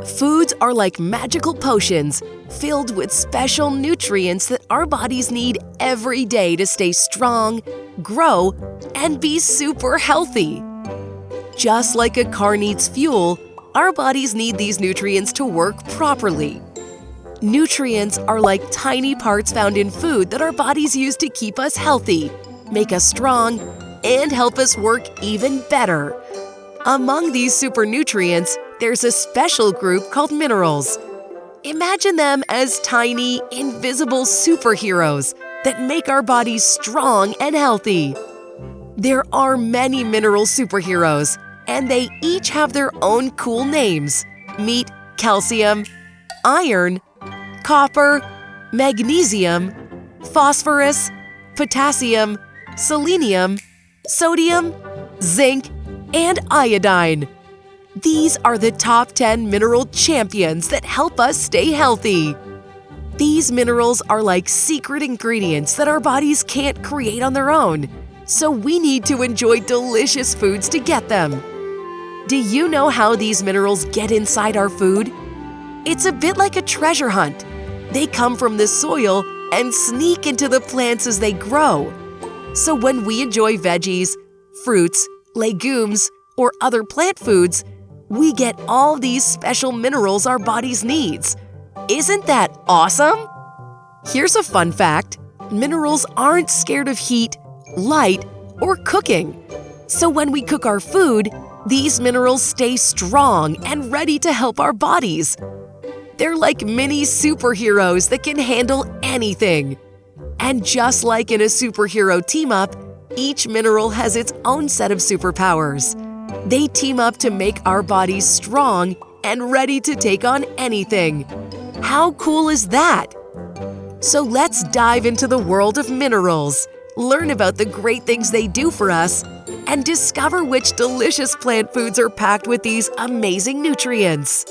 Foods are like magical potions filled with special nutrients that our bodies need every day to stay strong, grow, and be super healthy. Just like a car needs fuel, our bodies need these nutrients to work properly. Nutrients are like tiny parts found in food that our bodies use to keep us healthy, make us strong, and help us work even better. Among these super nutrients, there's a special group called minerals. Imagine them as tiny, invisible superheroes that make our bodies strong and healthy. There are many mineral superheroes, and they each have their own cool names. Meet calcium, iron, copper, magnesium, phosphorus, potassium, selenium, sodium, zinc, and iodine. These are the top 10 mineral champions that help us stay healthy. These minerals are like secret ingredients that our bodies can't create on their own, so we need to enjoy delicious foods to get them. Do you know how these minerals get inside our food? It's a bit like a treasure hunt. They come from the soil and sneak into the plants as they grow. So when we enjoy veggies, fruits, legumes, or other plant foods, we get all these special minerals our bodies needs. Isn't that awesome? Here's a fun fact. Minerals aren't scared of heat, light, or cooking. So when we cook our food, these minerals stay strong and ready to help our bodies. They're like mini superheroes that can handle anything. And just like in a superhero team-up, each mineral has its own set of superpowers. They team up to make our bodies strong and ready to take on anything. How cool is that? So let's dive into the world of minerals, learn about the great things they do for us, and discover which delicious plant foods are packed with these amazing nutrients.